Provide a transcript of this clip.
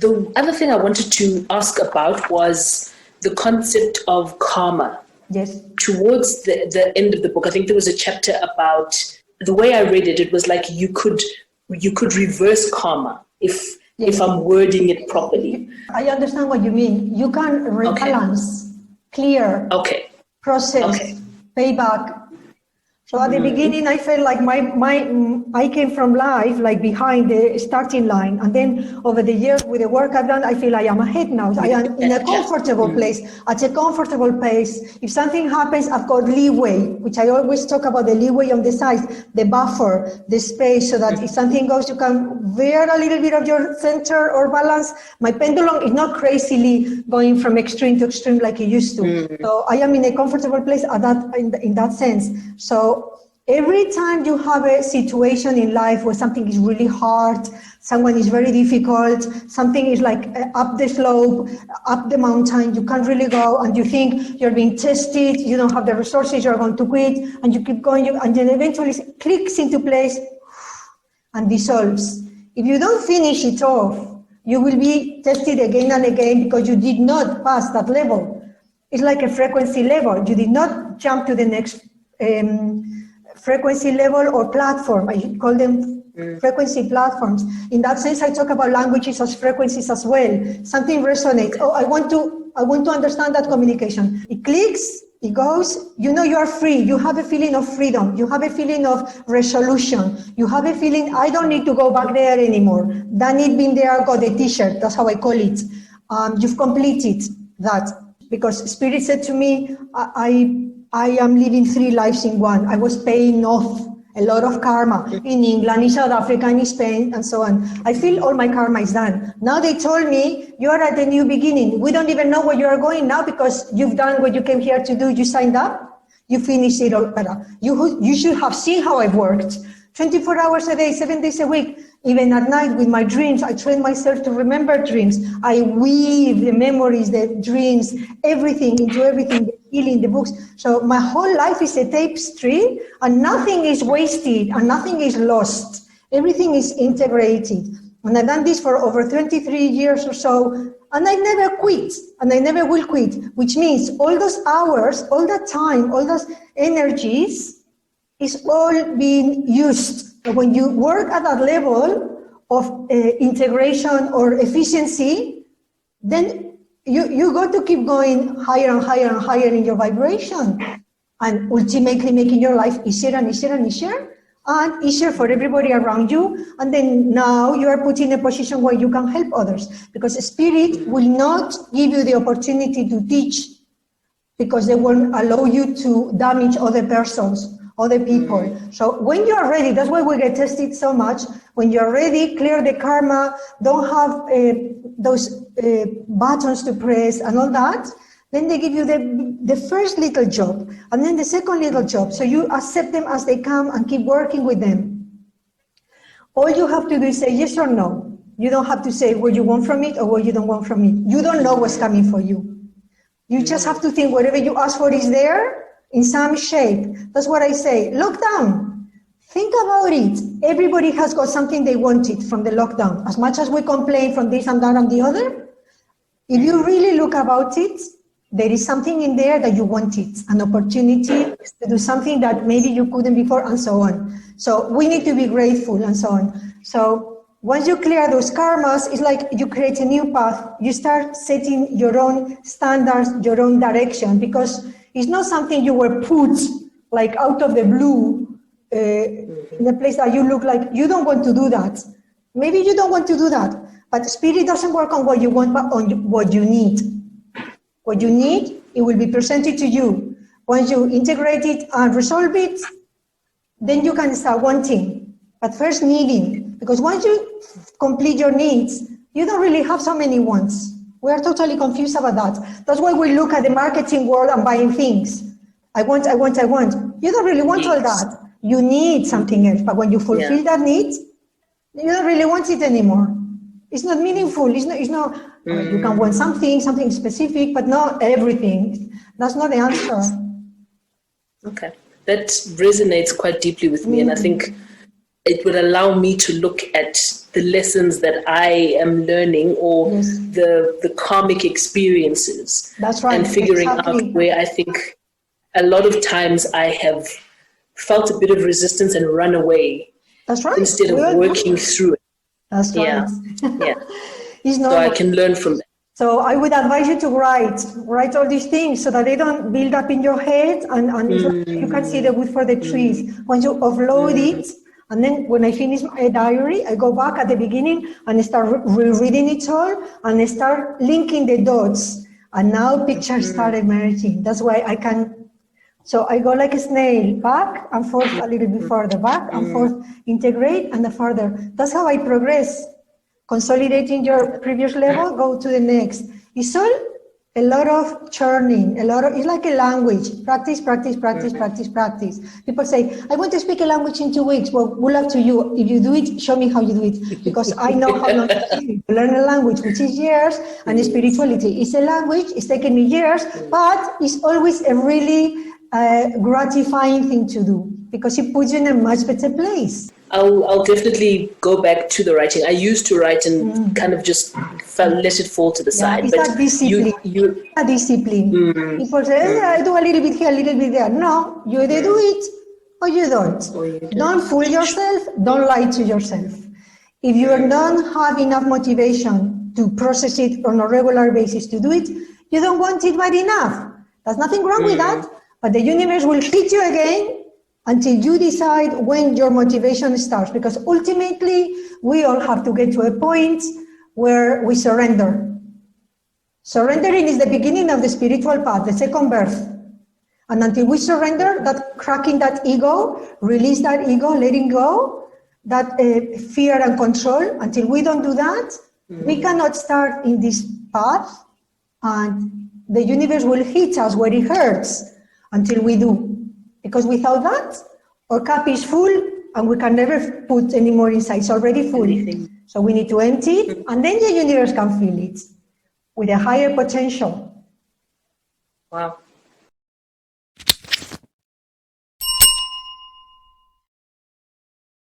the other thing I wanted to ask about was the concept of karma. Yes. Towards the end of the book, I think there was a chapter about, the way I read it, it was like you could reverse karma if I'm wording it properly. I understand what you mean. You can rebalance, clear, process, payback. So at the beginning, I felt like I came from life like behind the starting line, and then over the years with the work I've done, I feel I am ahead now. I am in a comfortable place, at a comfortable pace. If something happens, I've got leeway, which I always talk about, the leeway on the sides, the buffer, the space, so that if something goes, you can veer a little bit of your center or balance. My pendulum is not crazily going from extreme to extreme like it used to. So I am in a comfortable place in that sense. So every time you have a situation in life where something is really hard, someone is very difficult, something is like up the slope, up the mountain, you can't really go, and you think you're being tested, you don't have the resources, you're going to quit, and you keep going, and then eventually it clicks into place and dissolves. If you don't finish it off, you will be tested again and again because you did not pass that level. It's like a frequency level. You did not jump to the next frequency level or platform. I call them frequency platforms. In that sense, I talk about languages as frequencies as well. Something resonates. Oh, I want to understand that communication. It clicks, it goes, you know you are free. You have a feeling of freedom. You have a feeling of resolution. You have a feeling, I don't need to go back there anymore. That need been there, got a t-shirt. That's how I call it. You've completed that. Because Spirit said to me, I am living 3 lives in one. I was paying off a lot of karma in England, in South Africa, in Spain, and so on. I feel all my karma is done. Now they told me, you are at the new beginning. We don't even know where you are going now because you've done what you came here to do. You signed up, you finished it all better. You should have seen how I've worked. 24 hours a day, 7 days a week. Even at night with my dreams, I train myself to remember dreams. I weave the memories, the dreams, everything into everything, the healing, the books. So my whole life is a tapestry, and nothing is wasted and nothing is lost. Everything is integrated. And I've done this for over 23 years or so, and I never quit, and I never will quit, which means all those hours, all that time, all those energies is all being used. When you work at that level of integration or efficiency, then you got to keep going higher and higher and higher in your vibration, and ultimately making your life easier and easier and easier, and easier for everybody around you. And then now you are put in a position where you can help others, because Spirit will not give you the opportunity to teach, because they won't allow you to damage other persons, other people. So when you are ready, that's why we get tested so much. When you're ready, clear the karma, don't have those buttons to press and all that, then they give you the first little job, and then the second little job. So you accept them as they come and keep working with them. All you have to do is say yes or no. You don't have to say what you want from it or what you don't want from it. You don't know what's coming for you. You just have to think whatever you ask for is there, in some shape. That's what I say. Lockdown. Think about it. Everybody has got something they wanted from the lockdown. As much as we complain from this and that and the other, if you really look about it, there is something in there that you wanted, an opportunity to do something that maybe you couldn't before, and so on. So we need to be grateful and so on. So once you clear those karmas, it's like you create a new path. You start setting your own standards, your own direction, because it's not something you were put like out of the blue in a place that you look like you don't want to do that. Maybe you don't want to do that, but Spirit doesn't work on what you want, but on what you need. What you need, it will be presented to you. Once you integrate it and resolve it, then you can start wanting, but first needing. Because once you complete your needs, you don't really have so many wants. We are totally confused about that. That's why we look at the marketing world and buying things. I want. You don't really want all that. You need something else. But when you fulfill that need, you don't really want it anymore. It's not meaningful. It's not. You can want something specific, but not everything. That's not the answer. Okay. That resonates quite deeply with me. And I think it would allow me to look at the lessons that I am learning, or the karmic experiences. That's right. And figuring out where I think a lot of times I have felt a bit of resistance and run away. That's right. Instead of working through it. That's right. Yeah. It's so I can learn from that. So I would advise you to write all these things so that they don't build up in your head, and you can see the wood for the trees. Once you offload it, and then when I finish my diary, I go back at the beginning and start rereading it all and start linking the dots. And now pictures start emerging. That's why I can. So I go like a snail, back and forth a little bit further, back and forth, integrate and further. That's how I progress. Consolidating your previous level, go to the next. It's all a lot of churning, it's like a language. Practice, practice, practice, practice, practice. People say, I want to speak a language in 2 weeks. Well, good luck to you. If you do it, show me how you do it. Because I know how long it takes to learn a language, which is years, and spirituality is a language. It's taken me years, but it's always a really gratifying thing to do because it puts you in a much better place. I'll definitely go back to the writing. I used to write and kind of just let it fall to the side. It's that discipline. Discipline. People say, I do a little bit here, a little bit there. No, you either do it or you don't. Don't fool yourself. Don't lie to yourself. If you don't have enough motivation to process it on a regular basis to do it, you don't want it bad enough. There's nothing wrong with that, but the universe will hit you again until you decide when your motivation starts, because ultimately we all have to get to a point where we surrender. Surrendering is the beginning of the spiritual path, the second birth. And until we surrender, that cracking that ego, release that ego, letting go, that fear and control, until we don't do that, we cannot start in this path, and the universe will hit us where it hurts until we do. Because without that, our cup is full and we can never put any more inside. It's already full. So we need to empty it, and then the universe can fill it with a higher potential. Wow.